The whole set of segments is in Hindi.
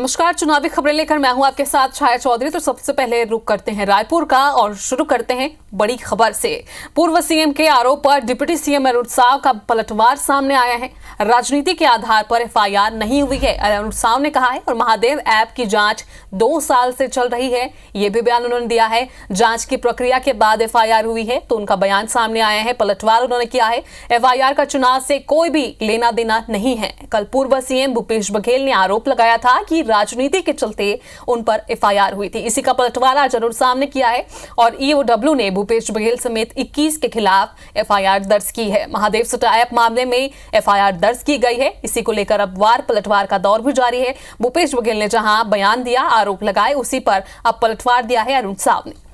नमस्कार, चुनावी खबरें लेकर मैं हूं आपके साथ छाया चौधरी। तो सबसे पहले रुक करते हैं रायपुर का और शुरू करते हैं बड़ी खबर से। पूर्व सीएम के आरोप पर डिप्टी सीएम अरुण साव का पलटवार सामने आया है। राजनीति के आधार पर एफआईआर नहीं हुई है, अरुण साव ने कहा है। और महादेव ऐप की जांच 2 साल से चल रही है, ये भी बयान उन्होंने दिया है। जांच की प्रक्रिया के बाद एफआईआर हुई है, तो उनका बयान सामने आया है। पलटवार उन्होंने किया है। एफआईआर का चुनाव से कोई भी लेना देना नहीं है। कल पूर्व सीएम भूपेश बघेल ने आरोप लगाया था कि राजनीति के चलते उन पर एफआईआर हुई थी। इसी का पलटवार आज अरुण साव ने किया है और ईओडब्ल्यू ने भूपेश बघेल समेत 21 के खिलाफ एफआईआर दर्ज की है। महादेव सटा ऐप मामले में एफआईआर दर्ज की गई है। इसी को लेकर अब वार पलटवार का दौर भी जारी है। भूपेश बघेल ने जहां बयान दिया, आरोप लगाए, उसी पर अब पलटवार दिया है अरुण साव ने।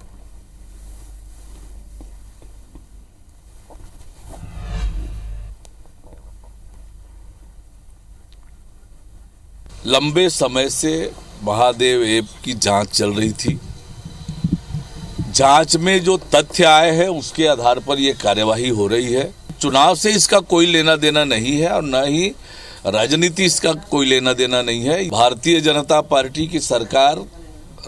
लंबे समय से महादेव ऐप की जांच चल रही थी। जांच में जो तथ्य आए हैं उसके आधार पर यह कार्यवाही हो रही है। चुनाव से इसका कोई लेना देना नहीं है और न ही राजनीति इसका कोई लेना देना नहीं है। भारतीय जनता पार्टी की सरकार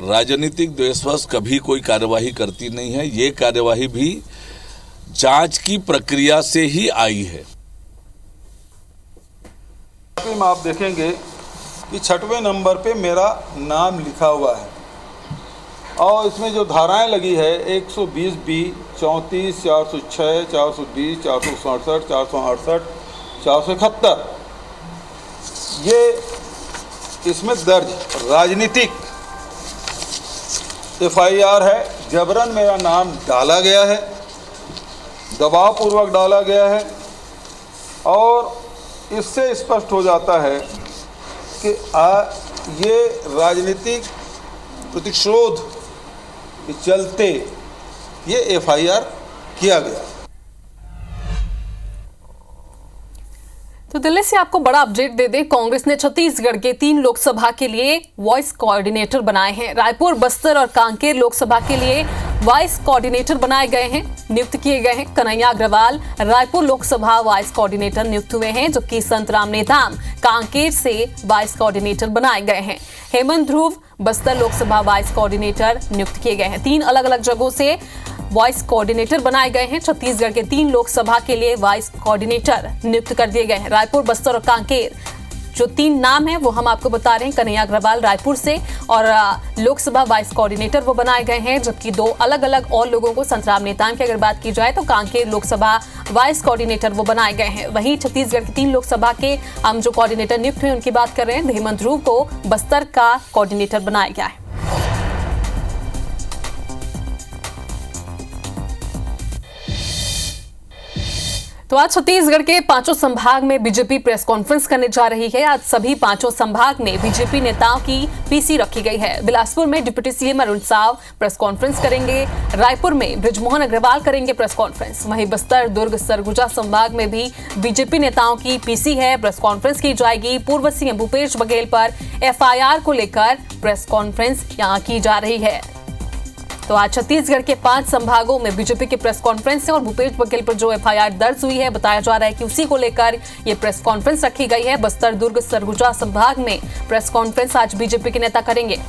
राजनीतिक द्वेषवश कभी कोई कार्यवाही करती नहीं है। ये कार्यवाही भी जांच की प्रक्रिया से ही आई है। आप देखेंगे कि 6वें नंबर पे मेरा नाम लिखा हुआ है और इसमें जो धाराएं लगी है 120B, 34, 406, 420, 467, 468, 471, ये इसमें दर्ज राजनीतिक एफआईआर है। जबरन मेरा नाम डाला गया है, दबावपूर्वक डाला गया है और इससे स्पष्ट हो जाता है कि ये राजनीतिक प्रतिशोध के चलते ये एफआईआर किया गया। तो दिल्ली से आपको बड़ा अपडेट दे दें। कांग्रेस ने छत्तीसगढ़ के 3 लोकसभा के लिए वॉइस कोऑर्डिनेटर बनाए हैं। रायपुर, बस्तर और कांकेर लोकसभा के लिए वॉइस कोऑर्डिनेटर बनाए गए हैं, नियुक्त किए गए हैं। कन्हैया अग्रवाल रायपुर लोकसभा वॉइस कोऑर्डिनेटर नियुक्त हुए हैं, जबकि संतराम नेताम कांकेर से वॉइस कोऑर्डिनेटर बनाए गए हैं। हेमंत ध्रुव बस्तर लोकसभा वॉइस कोऑर्डिनेटर नियुक्त किए गए हैं। 3 अलग अलग जगहों से वॉइस कोऑर्डिनेटर बनाए गए हैं। छत्तीसगढ़ के 3 लोकसभा के लिए वॉइस कोऑर्डिनेटर नियुक्त कर दिए गए हैं। रायपुर, बस्तर और कांकेर जो 3 नाम हैं वो हम आपको बता रहे हैं। कन्हैया अग्रवाल रायपुर से और लोकसभा वाइस कोऑर्डिनेटर वो बनाए गए हैं, जबकि 2 अलग अलग और लोगों को, संतराम नेताम की अगर बात की जाए तो कांकेर लोकसभा वाइस कोऑर्डिनेटर वो बनाए गए हैं। वहीं छत्तीसगढ़ की 3 लोकसभा के हम जो कोऑर्डिनेटर नियुक्त हुए उनकी बात कर रहे हैं। हेमंत ध्रुव को बस्तर का कोऑर्डिनेटर बनाया गया है। तो आज छत्तीसगढ़ के 5 संभाग में बीजेपी प्रेस कॉन्फ्रेंस करने जा रही है। आज सभी 5 संभाग में बीजेपी नेताओं की पीसी रखी गई है। बिलासपुर में deputy CM Arun Sao press conference करेंगे। रायपुर में बृजमोहन अग्रवाल करेंगे प्रेस कॉन्फ्रेंस। वहीं बस्तर, दुर्ग, सरगुजा संभाग में भी बीजेपी नेताओं की पीसी है, प्रेस कॉन्फ्रेंस की जाएगी। पूर्व सीएम भूपेश बघेल पर एफआईआर को लेकर प्रेस कॉन्फ्रेंस यहां की जा रही है। तो आज छत्तीसगढ़ के 5 संभागों में बीजेपी की प्रेस कॉन्फ्रेंस है और भूपेश बघेल पर जो एफआईआर दर्ज हुई है, बताया जा रहा है कि उसी को लेकर ये प्रेस कॉन्फ्रेंस रखी गई है। बस्तर, दुर्ग, सरगुजा संभाग में प्रेस कॉन्फ्रेंस आज बीजेपी के नेता करेंगे।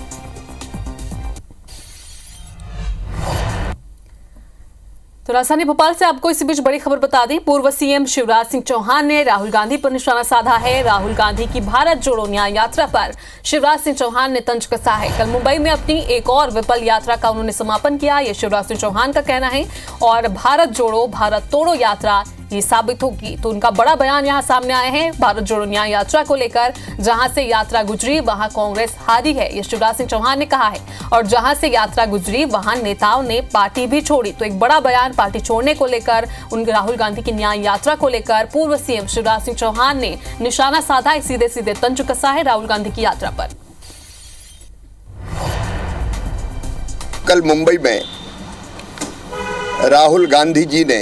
तो राजधानी भोपाल से आपको इसी बीच बड़ी खबर बता दें। पूर्व सीएम शिवराज सिंह चौहान ने राहुल गांधी पर निशाना साधा है। राहुल गांधी की भारत जोड़ो न्याय यात्रा पर शिवराज सिंह चौहान ने तंज कसा है। कल मुंबई में अपनी एक और विफल यात्रा का उन्होंने समापन किया, ये शिवराज सिंह चौहान का कहना है। और भारत जोड़ो भारत तोड़ो यात्रा ये साबित होगी। तो उनका बड़ा बयान यहां सामने आए हैं भारत जोड़ो न्याय यात्रा को लेकर। जहां से यात्रा गुजरी वहां कांग्रेस हारी है, ये शिवराज सिंह चौहान ने कहा है। और जहां से यात्रा गुजरी वहां नेताओं ने पार्टी भी छोड़ी। तो एक बड़ा बयान पार्टी छोड़ने को लेकर, उन राहुल गांधी की न्याय यात्रा को लेकर पूर्व सीएम शिवराज सिंह चौहान ने निशाना साधा है, सीधे सीधे तंज कसा है राहुल गांधी की यात्रा पर। कल मुंबई में राहुल गांधी जी ने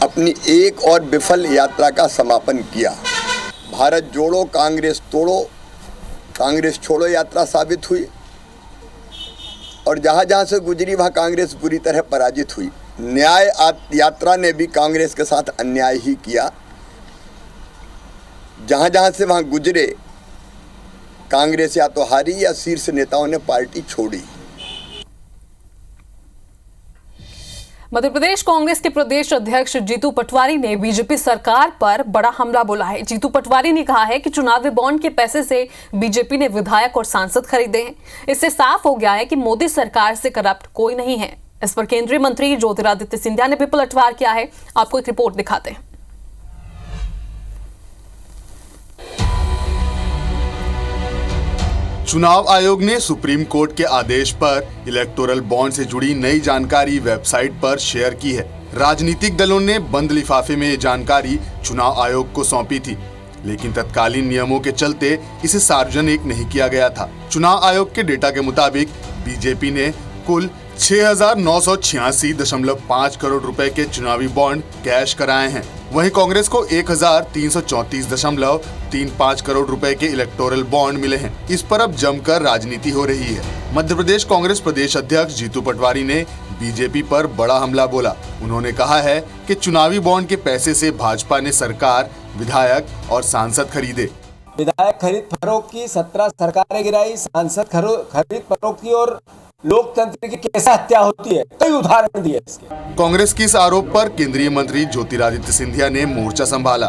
अपनी एक और विफल यात्रा का समापन किया। भारत जोड़ो कांग्रेस तोड़ो कांग्रेस छोड़ो यात्रा साबित हुई और जहां जहां से गुजरी वहां कांग्रेस बुरी तरह पराजित हुई। न्याय यात्रा ने भी कांग्रेस के साथ अन्याय ही किया। जहां जहां से वहां गुजरे कांग्रेस या तो हारी या शीर्ष नेताओं ने पार्टी छोड़ी। मध्य प्रदेश कांग्रेस के प्रदेश अध्यक्ष जीतू पटवारी ने बीजेपी सरकार पर बड़ा हमला बोला है। जीतू पटवारी ने कहा है कि चुनावी बॉन्ड के पैसे से बीजेपी ने विधायक और सांसद खरीदे हैं। इससे साफ हो गया है कि मोदी सरकार से करप्ट कोई नहीं है। इस पर केंद्रीय मंत्री ज्योतिरादित्य सिंधिया ने भी पलटवार किया है। आपको एक रिपोर्ट दिखाते हैं। चुनाव आयोग ने सुप्रीम कोर्ट के आदेश पर इलेक्टोरल बॉन्ड से जुड़ी नई जानकारी वेबसाइट पर शेयर की है। राजनीतिक दलों ने बंद लिफाफे में ये जानकारी चुनाव आयोग को सौंपी थी, लेकिन तत्कालीन नियमों के चलते इसे सार्वजनिक नहीं किया गया था। चुनाव आयोग के डेटा के मुताबिक बीजेपी ने कुल 6,986.5 करोड़ रुपए के चुनावी बॉन्ड कैश कराए हैं। वहीं कांग्रेस को 1,334.35 करोड़ रुपए के इलेक्टोरल बॉन्ड मिले हैं। इस पर अब जमकर राजनीति हो रही है। मध्य प्रदेश कांग्रेस प्रदेश अध्यक्ष जीतू पटवारी ने बीजेपी पर बड़ा हमला बोला। उन्होंने कहा है कि चुनावी बॉन्ड के पैसे से भाजपा ने सरकार, विधायक और सांसद खरीदे। विधायक खरीद फरोख्त की, 17 सरकारें गिराई, सांसद खरीद फरोख्त की और लोकतंत्र की कैसे हत्या होती है, कई उदाहरण दिए इसके। कांग्रेस के इस आरोप पर केंद्रीय मंत्री ज्योतिरादित्य सिंधिया ने मोर्चा संभाला।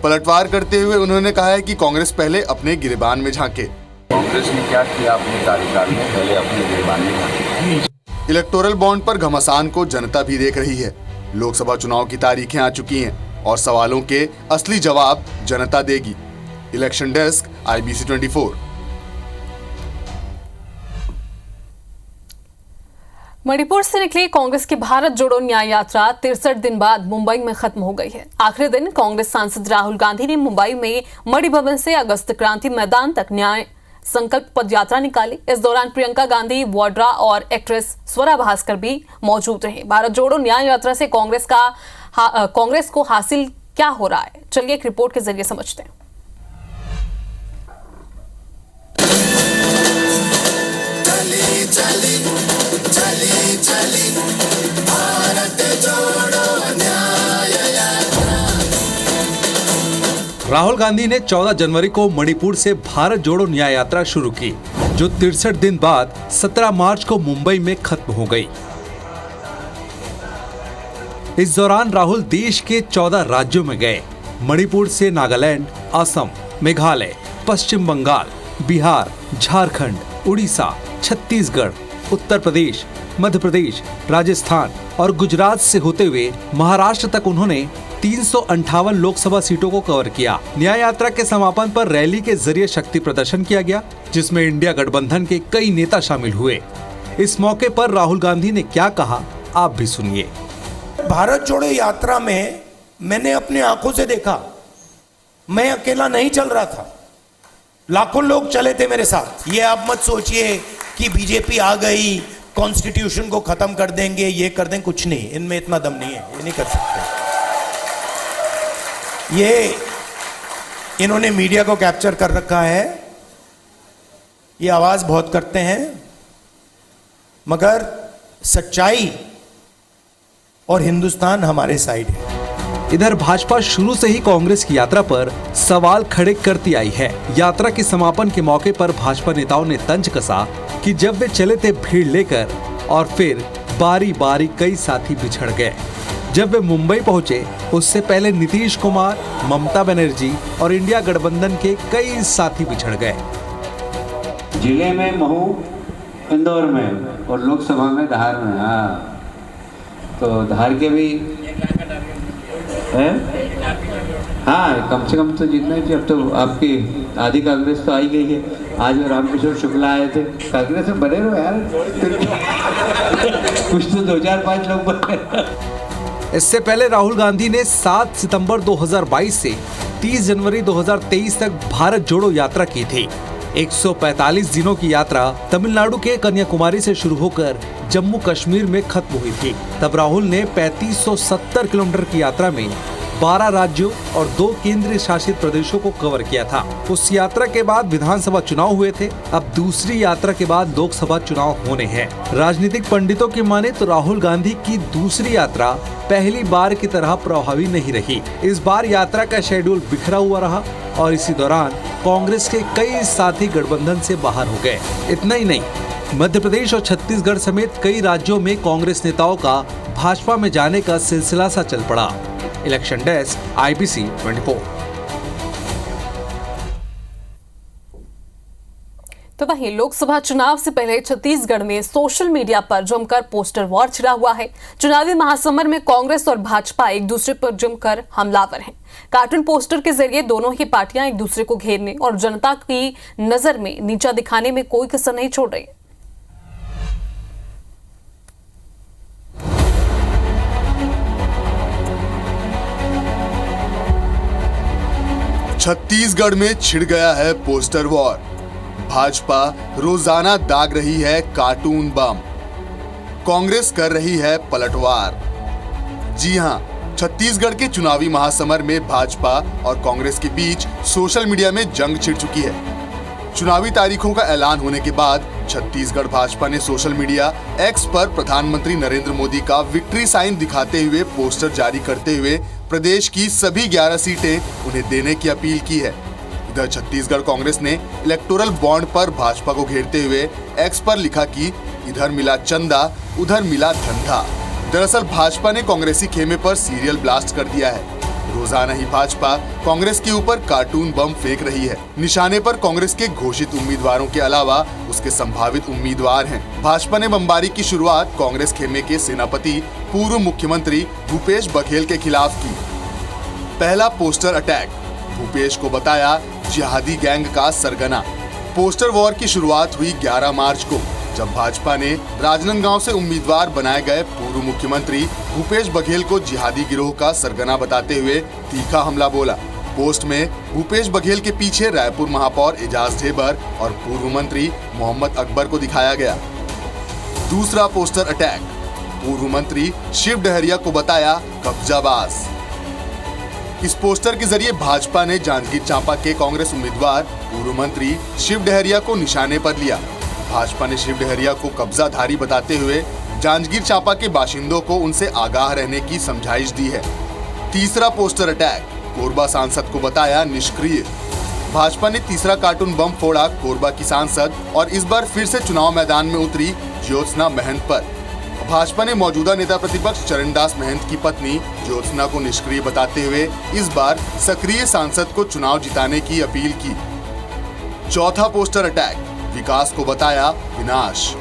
पलटवार करते हुए उन्होंने कहा है कि कांग्रेस पहले अपने गिरेबान में झांके। कांग्रेस ने क्या किया अपने कार्यकाल में, पहले अपने गिरबान में झांके। इलेक्टोरल बॉन्ड पर घमासान को जनता भी देख रही है। लोकसभा चुनाव की तारीखें आ चुकी हैं और सवालों के असली जवाब जनता देगी। Election desk, IBC 24। मणिपुर से निकली कांग्रेस की भारत जोड़ो न्याय यात्रा 63 दिन बाद मुंबई में खत्म हो गई है। आखिरी दिन कांग्रेस सांसद राहुल गांधी ने मुंबई में मणि भवन से अगस्त क्रांति मैदान तक न्याय संकल्प पद यात्रा निकाली। इस दौरान प्रियंका गांधी, वाड्रा और एक्ट्रेस स्वरा भास्कर भी मौजूद रहे। भारत जोड़ो न्याय यात्रा से कांग्रेस को हासिल क्या हो रहा है, चलिए एक रिपोर्ट के जरिए समझते हैं। राहुल गांधी ने 14 जनवरी को मणिपुर से भारत जोड़ो न्याय यात्रा शुरू की, जो 63 दिन बाद 17 मार्च को मुंबई में खत्म हो गई। इस दौरान राहुल देश के 14 राज्यों में गए। मणिपुर से नागालैंड, असम, मेघालय, पश्चिम बंगाल, बिहार, झारखंड, उड़ीसा, छत्तीसगढ़, उत्तर प्रदेश, मध्य प्रदेश, राजस्थान और गुजरात से होते हुए महाराष्ट्र तक उन्होंने 358 लोकसभा सीटों को कवर किया। न्याय यात्रा के समापन पर रैली के जरिए शक्ति प्रदर्शन किया गया, जिसमें इंडिया गठबंधन के कई नेता शामिल हुए। इस मौके पर राहुल गांधी ने क्या कहा, आप भी सुनिए। भारत जोड़ो यात्रा में मैंने अपनी आंखों से देखा, मैं अकेला नहीं चल रहा था, लाखों लोग चले थे मेरे साथ। ये आप मत सोचिए कि बीजेपी आ गई, कॉन्स्टिट्यूशन को खत्म कर देंगे, ये कर देंगे, कुछ नहीं, इनमें इतना दम नहीं है, ये नहीं कर सकते। ये इन्होंने मीडिया को कैप्चर कर रखा है, ये आवाज बहुत करते हैं, मगर सच्चाई और हिंदुस्तान हमारे साइड है। इधर भाजपा शुरू से ही कांग्रेस की यात्रा पर सवाल खड़े करती आई है। यात्रा के समापन के मौके पर भाजपा नेताओं ने तंज कसा कि जब वे चले थे भीड़ लेकर और फिर बारी बारी कई साथी बिछड़ गए। जब वे मुंबई पहुंचे उससे पहले नीतीश कुमार, ममता बनर्जी और इंडिया गठबंधन के कई साथी बिछड़ गए। जिले में महू, इंदौर में और लोकसभा में धार में। हाँ, तो धार के भी है। हाँ, कम से कम तो जितना ही, अब तो आपकी आधी कांग्रेस तो आई गई है। आज रामकिशोर शुक्ला आए थे, कांग्रेस में बने रहो यार, कुछ तो 2-4-5 लोग बने। इससे पहले राहुल गांधी ने 7 सितंबर 2022 से 30 जनवरी 2023 तक भारत जोड़ो यात्रा की थी। 145 दिनों की यात्रा तमिलनाडु के कन्याकुमारी से शुरू होकर जम्मू कश्मीर में खत्म हुई थी। तब राहुल ने 3570 किलोमीटर की यात्रा में 12 राज्यों और 2 केंद्रीय शासित प्रदेशों को कवर किया था। उस यात्रा के बाद विधानसभा चुनाव हुए थे। अब दूसरी यात्रा के बाद लोकसभा चुनाव होने हैं। राजनीतिक पंडितों की माने तो राहुल गांधी की दूसरी यात्रा पहली बार की तरह प्रभावी नहीं रही। इस बार यात्रा का शेड्यूल बिखरा हुआ रहा और इसी दौरान कांग्रेस के कई साथी गठबंधन से बाहर हो गए। इतना ही नहीं, मध्य प्रदेश और छत्तीसगढ़ समेत कई राज्यों में कांग्रेस नेताओं का भाजपा में जाने का सिलसिला सा चल पड़ा। Election desk, IBC 24। तो वहीं लोकसभा चुनाव से पहले छत्तीसगढ़ में सोशल मीडिया पर जमकर पोस्टर वॉर छिड़ा हुआ है। चुनावी महासमर में कांग्रेस और भाजपा एक दूसरे पर जमकर हमलावर हैं। कार्टून पोस्टर के जरिए दोनों ही पार्टियां एक दूसरे को घेरने और जनता की नजर में नीचा दिखाने में कोई कसर नहीं छोड़ रही। छत्तीसगढ़ में छिड़ गया है पोस्टर वॉर। भाजपा रोजाना दाग रही है कार्टून बम। कांग्रेस कर रही है पलटवार। जी हां, छत्तीसगढ़ के चुनावी महासमर में भाजपा और कांग्रेस के बीच सोशल मीडिया में जंग छिड़ चुकी है। चुनावी तारीखों का ऐलान होने के बाद छत्तीसगढ़ भाजपा ने सोशल मीडिया एक्स पर प्रधानमंत्री नरेंद्र मोदी का विक्ट्री साइन दिखाते हुए पोस्टर जारी करते हुए प्रदेश की सभी 11 सीटें उन्हें देने की अपील की है। इधर छत्तीसगढ़ कांग्रेस ने इलेक्टोरल बॉन्ड पर भाजपा को घेरते हुए एक्स पर लिखा कि इधर मिला चंदा, उधर मिला धंधा। दरअसल भाजपा ने कांग्रेसी खेमे पर सीरियल ब्लास्ट कर दिया है। रोजाना ही भाजपा कांग्रेस के ऊपर कार्टून बम फेंक रही है। निशाने पर कांग्रेस के घोषित उम्मीदवारों के अलावा उसके संभावित उम्मीदवार हैं। भाजपा ने बमबारी की शुरुआत कांग्रेस खेमे के सेनापति पूर्व मुख्यमंत्री भूपेश बघेल के खिलाफ की। पहला पोस्टर अटैक, भूपेश को बताया जिहादी गैंग का सरगना। पोस्टर वॉर की शुरुआत हुई 11 मार्च को, जब भाजपा ने राजनांदगांव से उम्मीदवार बनाए गए पूर्व मुख्यमंत्री भूपेश बघेल को जिहादी गिरोह का सरगना बताते हुए तीखा हमला बोला। पोस्ट में भूपेश बघेल के पीछे रायपुर महापौर एजाज ढेबर और पूर्व मंत्री मोहम्मद अकबर को दिखाया गया। दूसरा पोस्टर अटैक, पूर्व मंत्री शिव डहरिया को बताया कब्जाबाज। इस पोस्टर के जरिए भाजपा ने जांजगीर चांपा के कांग्रेस उम्मीदवार पूर्व मंत्री शिव डहरिया को निशाने पर लिया। भाजपा ने शिव डहरिया को कब्जाधारी बताते हुए जांजगीर चांपा के बाशिंदों को उनसे आगाह रहने की समझाइश दी है। तीसरा पोस्टर अटैक, कोरबा सांसद को बताया निष्क्रिय। भाजपा ने तीसरा कार्टून बम फोड़ा कोरबा की सांसद और इस बार फिर से चुनाव मैदान में उतरी ज्योत्सना महंत पर। भाजपा ने मौजूदा नेता प्रतिपक्ष चरणदास महंत की पत्नी ज्योत्सना को निष्क्रिय बताते हुए इस बार सक्रिय सांसद को चुनाव जिताने की अपील की। चौथा पोस्टर अटैक, विकास को बताया विनाश।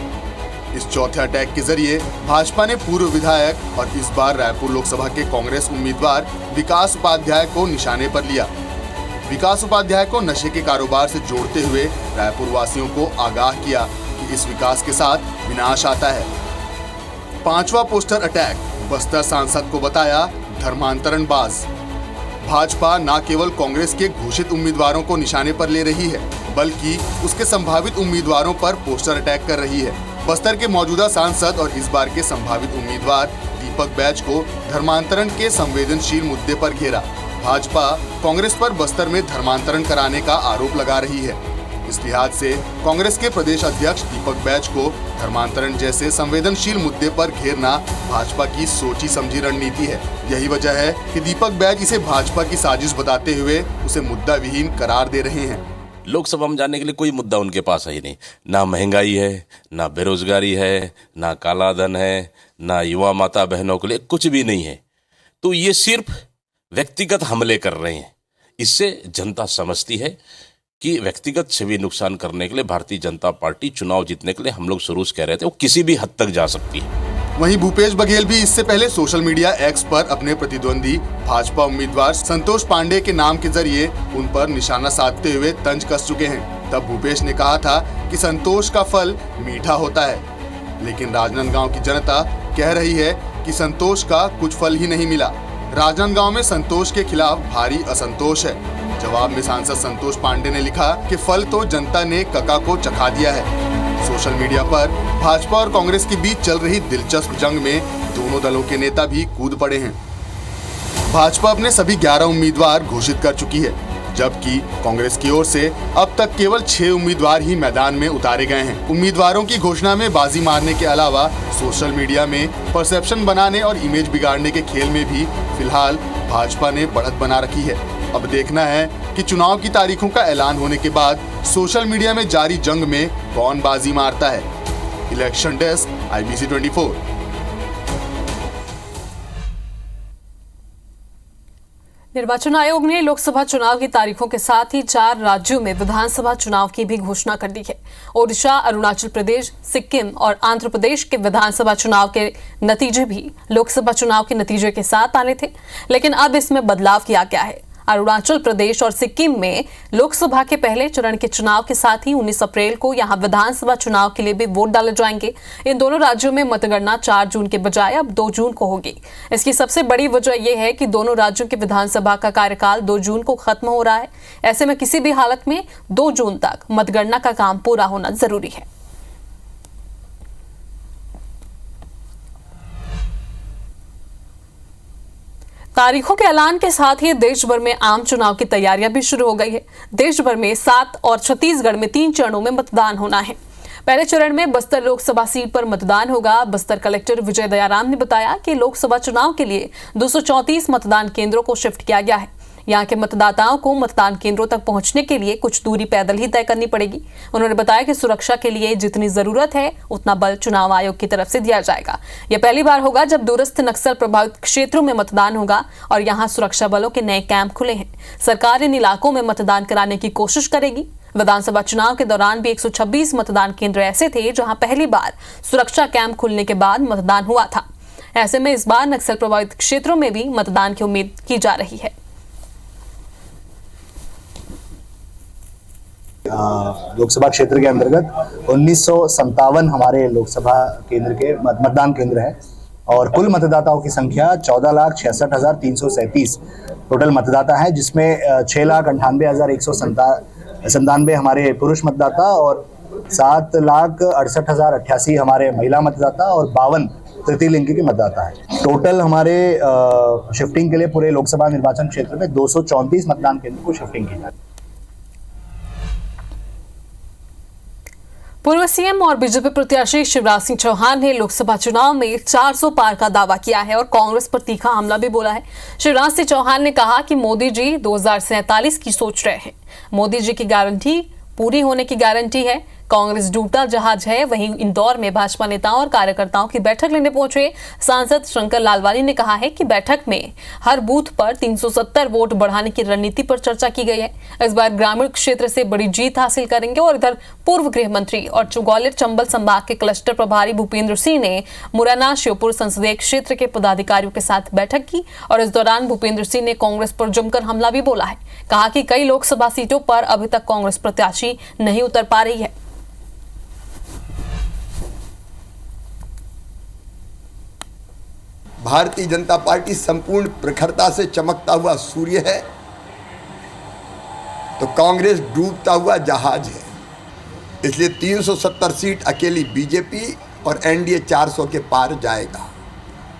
इस चौथे अटैक के जरिए भाजपा ने पूर्व विधायक और इस बार रायपुर लोकसभा के कांग्रेस उम्मीदवार विकास उपाध्याय को निशाने पर लिया। विकास उपाध्याय को नशे के कारोबार से जोड़ते हुए रायपुर वासियों को आगाह किया कि इस विकास के साथ विनाश आता है। पांचवा पोस्टर अटैक, बस्तर सांसद को बताया धर्मांतरणबाज। भाजपा न केवल कांग्रेस के घोषित उम्मीदवारों को निशाने पर ले रही है, बल्कि उसके संभावित उम्मीदवारों पर पोस्टर अटैक कर रही है। बस्तर के मौजूदा सांसद और इस बार के संभावित उम्मीदवार दीपक बैज को धर्मांतरण के संवेदनशील मुद्दे पर घेरा। भाजपा कांग्रेस पर बस्तर में धर्मांतरण कराने का आरोप लगा रही है। इस लिहाज से कांग्रेस के प्रदेश अध्यक्ष दीपक बैज को धर्मांतरण जैसे संवेदनशील मुद्दे पर घेरना भाजपा की सोची समझी रणनीति है। यही वजह है कि दीपक बैज इसे भाजपा की साजिश बताते हुए उसे मुद्दा विहीन करार दे रहे हैं। लोकसभा में जाने के लिए कोई मुद्दा उनके पास है ही नहीं। ना महंगाई है, ना बेरोजगारी है, ना काला धन है, ना युवा माता बहनों के लिए कुछ भी नहीं है। तो ये सिर्फ व्यक्तिगत हमले कर रहे हैं। इससे जनता समझती है कि व्यक्तिगत छवि नुकसान करने के लिए भारतीय जनता पार्टी चुनाव जीतने के लिए हम लोग शुरू से कह रहे थे वो किसी भी हद तक जा सकती है। वहीं भूपेश बघेल भी इससे पहले सोशल मीडिया एक्स पर अपने प्रतिद्वंदी भाजपा उम्मीदवार संतोष पांडे के नाम के जरिए उन पर निशाना साधते हुए तंज कस चुके हैं। तब भूपेश ने कहा था कि संतोष का फल मीठा होता है, लेकिन राजनांदगांव की जनता कह रही है कि संतोष का कुछ फल ही नहीं मिला। राजनांदगांव में संतोष के खिलाफ भारी असंतोष है। जवाब में सांसद संतोष पांडे ने लिखा कि फल तो जनता ने कका को चखा दिया है। सोशल मीडिया पर भाजपा और कांग्रेस के बीच चल रही दिलचस्प जंग में दोनों दलों के नेता भी कूद पड़े हैं। भाजपा अपने सभी 11 उम्मीदवार घोषित कर चुकी है, जबकि कांग्रेस की ओर से अब तक केवल 6 उम्मीदवार ही मैदान में उतारे गए हैं। उम्मीदवारों की घोषणा में बाजी मारने के अलावा सोशल मीडिया में परसेप्शन बनाने और इमेज बिगाड़ने के खेल में भी फिलहाल भाजपा ने बढ़त बना रखी है। अब देखना है कि चुनाव की तारीखों का ऐलान होने के बाद सोशल मीडिया में जारी जंग में कौन बाजी मारता है। Election desk, IBC 24। निर्वाचन आयोग ने लोकसभा चुनाव की तारीखों के साथ ही 4 राज्यों में विधानसभा चुनाव की भी घोषणा कर दी है। ओडिशा, अरुणाचल प्रदेश, सिक्किम और आंध्र प्रदेश के विधानसभा चुनाव के नतीजे भी लोकसभा चुनाव के नतीजे के साथ आने थे, लेकिन अब इसमें बदलाव किया गया है। अरुणाचल प्रदेश और सिक्किम में लोकसभा के पहले चरण के चुनाव के साथ ही 19 अप्रैल को यहां विधानसभा चुनाव के लिए भी वोट डाले जाएंगे। इन दोनों राज्यों में मतगणना 4 जून के बजाय अब 2 जून को होगी। इसकी सबसे बड़ी वजह यह है कि दोनों राज्यों के विधानसभा का कार्यकाल 2 जून को खत्म हो रहा है। ऐसे में किसी भी हालत में 2 जून तक मतगणना का काम पूरा होना जरूरी है। तारीखों के ऐलान के साथ ही देश भर में आम चुनाव की तैयारियां भी शुरू हो गई है। देश भर में 7 और छत्तीसगढ़ में 3 चरणों में मतदान होना है। पहले चरण में बस्तर लोकसभा सीट पर मतदान होगा। बस्तर कलेक्टर विजय दयाराम ने बताया कि लोकसभा चुनाव के लिए 234 मतदान केंद्रों को शिफ्ट किया गया है। यहाँ के मतदाताओं को मतदान केंद्रों तक पहुंचने के लिए कुछ दूरी पैदल ही तय करनी पड़ेगी। उन्होंने बताया कि सुरक्षा के लिए जितनी जरूरत है उतना बल चुनाव आयोग की तरफ से दिया जाएगा। यह पहली बार होगा जब दूरस्थ नक्सल प्रभावित क्षेत्रों में मतदान होगा और यहाँ सुरक्षा बलों के नए कैंप खुले हैं। सरकार इन इलाकों में मतदान कराने की कोशिश करेगी। विधानसभा चुनाव के दौरान भी 126 मतदान केंद्र ऐसे थे जहां पहली बार सुरक्षा कैंप खुलने के बाद मतदान हुआ था। ऐसे में इस बार नक्सल प्रभावित क्षेत्रों में भी मतदान की उम्मीद की जा रही है। लोकसभा क्षेत्र के अंतर्गत 1957 हमारे लोकसभा केंद्र के मतदान केंद्र हैं और कुल मतदाताओं की संख्या 14,66,337 टोटल मतदाता है, जिसमें 6,98,197 हमारे पुरुष मतदाता और 7,68,088 हमारे महिला मतदाता और 52 तृतीय लिंग के मतदाता है। टोटल हमारे शिफ्टिंग के लिए पूरे लोकसभा निर्वाचन क्षेत्र में 234 मतदान केंद्र को शिफ्टिंग की जाए। पूर्व सीएम और बीजेपी प्रत्याशी शिवराज सिंह चौहान ने लोकसभा चुनाव में 400 पार का दावा किया है और कांग्रेस पर तीखा हमला भी बोला है। शिवराज सिंह चौहान ने कहा कि मोदी जी 2047 की सोच रहे हैं। मोदी जी की गारंटी पूरी होने की गारंटी है। कांग्रेस डूबता जहाज है। वहीं इंदौर में भाजपा नेताओं और कार्यकर्ताओं की बैठक लेने पहुंचे सांसद शंकर लालवानी ने कहा है कि बैठक में हर बूथ पर 370 वोट बढ़ाने की रणनीति पर चर्चा की गई है। इस बार ग्रामीण क्षेत्र से बड़ी जीत हासिल करेंगे। और इधर पूर्व गृह मंत्री और ग्वालियर चंबल संभाग के क्लस्टर प्रभारी भूपेंद्र सिंह ने मुरैना श्योपुर संसदीय क्षेत्र के पदाधिकारियों के साथ बैठक की और इस दौरान भूपेंद्र सिंह ने कांग्रेस पर जमकर हमला भी बोला है। कहा कि कई लोकसभा सीटों पर अभी तक कांग्रेस प्रत्याशी नहीं उतर पा रही है। भारतीय जनता पार्टी संपूर्ण प्रखरता से चमकता हुआ सूर्य है तो कांग्रेस डूबता हुआ जहाज है। इसलिए 370 सीट अकेली बीजेपी और एनडीए 400 के पार जाएगा।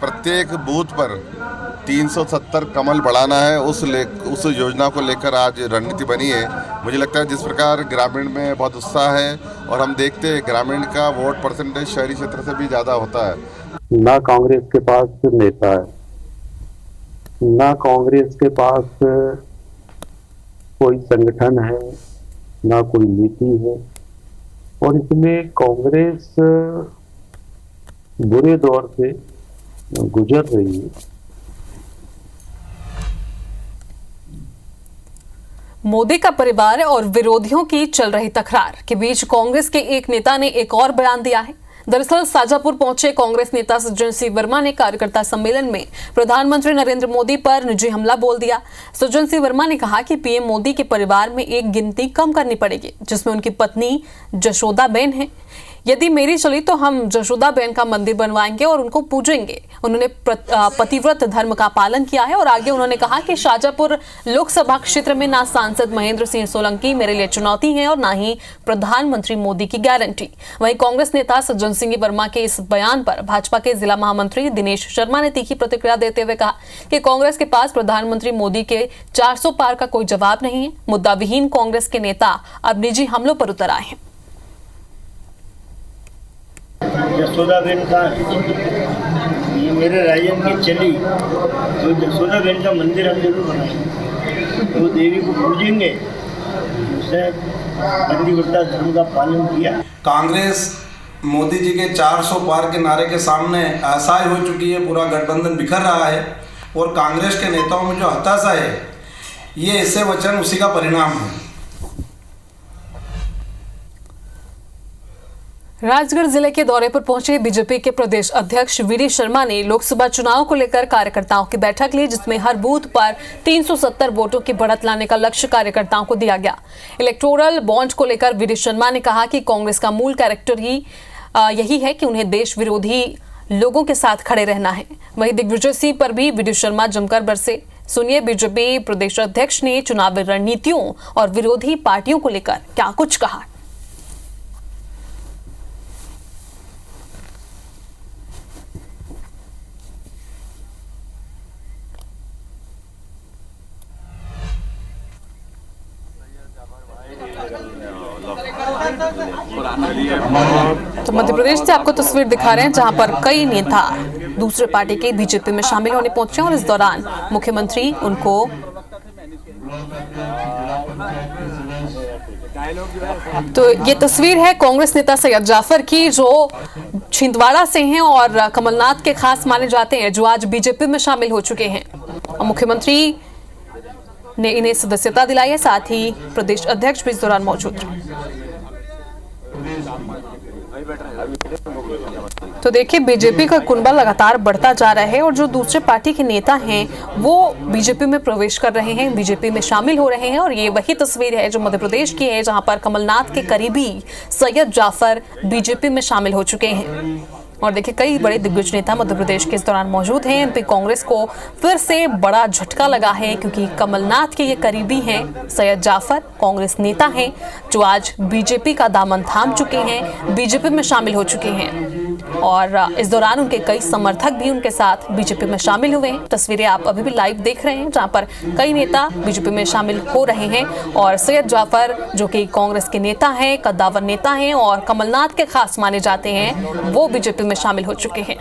प्रत्येक बूथ पर 370 कमल बढ़ाना है, उस योजना को लेकर आज रणनीति बनी है। मुझे लगता है जिस प्रकार ग्रामीण में बहुत उत्साह है और हम देखते हैं ग्रामीण का वोट परसेंटेज शहरी क्षेत्र से भी ज़्यादा होता है। ना कांग्रेस के पास नेता है, ना कांग्रेस के पास कोई संगठन है, ना कोई नीति है और इसमें कांग्रेस बुरे दौर से गुजर रही है। मोदी का परिवार और विरोधियों की चल रही तकरार के बीच कांग्रेस के एक नेता ने एक और बयान दिया है। दरअसल शाजापुर पहुंचे कांग्रेस नेता सज्जन सिंह वर्मा ने कार्यकर्ता सम्मेलन में प्रधानमंत्री नरेंद्र मोदी पर निजी हमला बोल दिया। सज्जन सिंह वर्मा ने कहा कि पीएम मोदी के परिवार में एक गिनती कम करनी पड़ेगी जिसमें उनकी पत्नी जशोदा बेन है। यदि मेरी चली तो हम जशोदा बहन का मंदिर बनवाएंगे और उनको पूजेंगे। उन्होंने पतिव्रत धर्म का पालन किया है और आगे उन्होंने कहा कि शाजापुर लोकसभा क्षेत्र में ना सांसद महेंद्र सिंह सोलंकी मेरे लिए चुनौती है और ना ही प्रधानमंत्री मोदी की गारंटी। वहीं कांग्रेस नेता सज्जन सिंह वर्मा के इस बयान पर भाजपा के जिला महामंत्री दिनेश शर्मा ने तीखी प्रतिक्रिया देते हुए कहा कि कांग्रेस के पास प्रधानमंत्री मोदी के 400 पार का कोई जवाब नहीं है। मुद्दा विहीन कांग्रेस के नेता अब निजी हमलों पर उतर आए हैं। जसोदा बहन का ये मेरे राजन की चली तो जसोदा बहन का मंदिर हम जरूर बनाएंगे, तो देवी को पूजेंगे, उसने पतिव्रता धर्म का पालन किया। कांग्रेस मोदी जी के 400 पार के नारे के सामने असहाय हो चुकी है, पूरा गठबंधन बिखर रहा है और कांग्रेस के नेताओं में जो हताशा है ये ऐसे वचन उसी का परिणाम है। राजगढ़ जिले के दौरे पर पहुंचे बीजेपी के प्रदेश अध्यक्ष वीडी शर्मा ने लोकसभा चुनाव को लेकर कार्यकर्ताओं की बैठक ली, जिसमें हर बूथ पर 370 वोटों की बढ़त लाने का लक्ष्य कार्यकर्ताओं को दिया गया। इलेक्टोरल बॉन्ड को लेकर वीडी शर्मा ने कहा कि कांग्रेस का मूल कैरेक्टर ही यही है कि उन्हें देश विरोधी लोगों के साथ खड़े रहना है। वहीं दिग्विजय सिंह पर भी वीडी शर्मा जमकर बरसे। सुनिए बीजेपी प्रदेश अध्यक्ष ने चुनावी रणनीतियों और विरोधी पार्टियों को लेकर क्या कुछ कहा। तो मध्य प्रदेश से आपको तस्वीर दिखा रहे हैं जहां पर कई नेता दूसरे पार्टी के बीजेपी में शामिल होने पहुंचे और इस दौरान मुख्यमंत्री उनको तो ये तस्वीर है कांग्रेस नेता सैयद जाफर की, जो छिंदवाड़ा से हैं और कमलनाथ के खास माने जाते हैं, जो आज बीजेपी में शामिल हो चुके हैं। मुख्यमंत्री ने इन्हें सदस्यता दिलाई है, साथ ही प्रदेश अध्यक्ष भी इस दौरान मौजूद रहे। तो देखिए बीजेपी का कुनबा लगातार बढ़ता जा रहा है और जो दूसरे पार्टी के नेता हैं वो बीजेपी में प्रवेश कर रहे हैं, बीजेपी में शामिल हो रहे हैं और ये वही तस्वीर है जो मध्य प्रदेश की है, जहां पर कमलनाथ के करीबी सैयद जाफर बीजेपी में शामिल हो चुके हैं। और देखिए कई बड़े दिग्गज नेता मध्य प्रदेश के इस दौरान मौजूद हैं। एमपी कांग्रेस को फिर से बड़ा झटका लगा है क्योंकि कमलनाथ के ये करीबी हैं सैयद जाफर, कांग्रेस नेता हैं जो आज बीजेपी का दामन थाम चुके हैं, बीजेपी में शामिल हो चुके हैं और इस दौरान उनके कई समर्थक भी उनके साथ बीजेपी में शामिल हुए हैं। तस्वीरें आप अभी भी लाइव देख रहे हैं जहां पर कई नेता बीजेपी में शामिल हो रहे हैं और सैयद जाफर जो कि कांग्रेस के नेता हैं, कद्दावर नेता हैं और कमलनाथ के खास माने जाते हैं, वो बीजेपी में शामिल हो चुके हैं।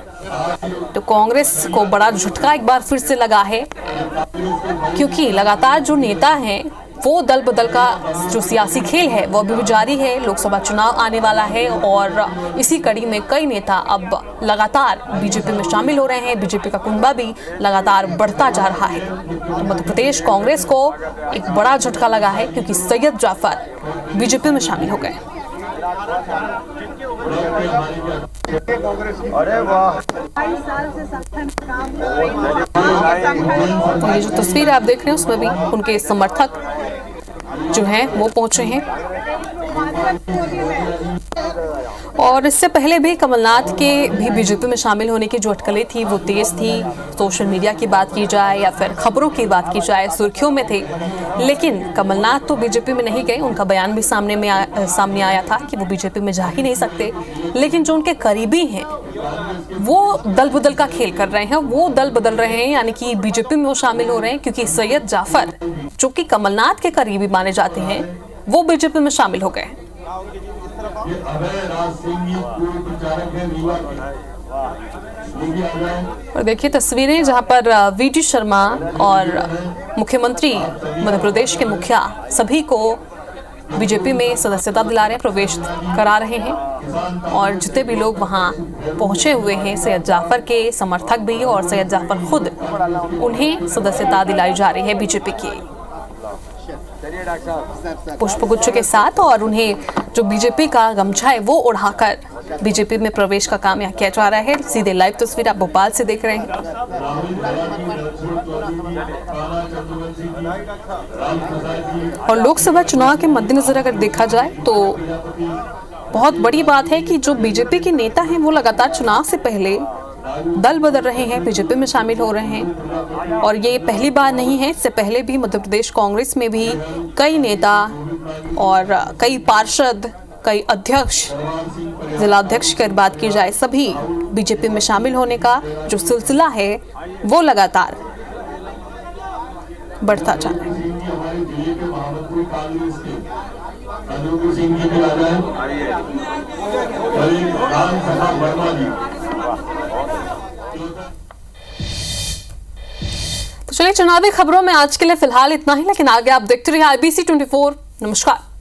तो कांग्रेस को बड़ा झटका एक बार फिर से लगा है क्योंकि लगातार जो नेता हैं वो दल बदल का जो सियासी खेल है वो अभी भी जारी है। लोकसभा चुनाव आने वाला है और इसी कड़ी में कई नेता अब लगातार बीजेपी में शामिल हो रहे हैं। बीजेपी का कुनबा भी लगातार बढ़ता जा रहा है। तो मध्य प्रदेश कांग्रेस को एक बड़ा झटका लगा है क्योंकि सैयद जाफर बीजेपी में शामिल हो गए। अरे वाह, तो ये जो तस्वीर आप देख रहे हैं उसमें भी उनके समर्थक जो हैं वो पहुंचे हैं और इससे पहले भी कमलनाथ के भी बीजेपी में शामिल होने की जो अटकलें थी वो तेज थी। सोशल मीडिया की बात की जाए या फिर खबरों की बात की जाए सुर्खियों में थे, लेकिन कमलनाथ तो बीजेपी में नहीं गए। उनका बयान भी सामने आया था कि वो बीजेपी में जा ही नहीं सकते, लेकिन जो उनके करीबी हैं वो दल बदल का खेल कर रहे हैं, वो दल बदल रहे हैं, यानी कि बीजेपी में वो शामिल हो रहे हैं क्योंकि सैयद जाफर जो कि कमलनाथ के करीबी माने जाते हैं वो बीजेपी में शामिल हो गए। और देखिए तस्वीरें जहां पर वीडी शर्मा और मुख्यमंत्री मध्य प्रदेश के मुखिया सभी को बीजेपी में सदस्यता दिला रहे हैं, प्रवेश करा रहे हैं और जितने भी लोग वहां पहुंचे हुए हैं सैयद जाफर के समर्थक भी और सैयद जाफर खुद, उन्हें सदस्यता दिलाई जा रही है बीजेपी की पुष्पगुच्छ के साथ और उन्हें जो बीजेपी का गमछा है वो उड़ाकर बीजेपी में प्रवेश का काम यहाँ किया जा रहा है। सीधे लाइव तस्वीर आप भोपाल से देख रहे हैं। और लोकसभा चुनाव के मद्देनजर अगर देखा जाए तो बहुत बड़ी बात है कि जो बीजेपी के नेता हैं वो लगातार चुनाव से पहले दल बदल रहे हैं, बीजेपी में शामिल हो रहे हैं। और ये पहली बार नहीं है, इससे पहले भी मध्य प्रदेश कांग्रेस में भी कई नेता और कई पार्षद, कई अध्यक्ष, जिला अध्यक्ष की बात की जाए, सभी बीजेपी में शामिल होने का जो सिलसिला है वो लगातार बढ़ता जा रहा है। तो चलिए, चुनावी खबरों में आज के लिए फिलहाल इतना ही, लेकिन आगे आप देखते रहिए IBC 24। नमस्कार।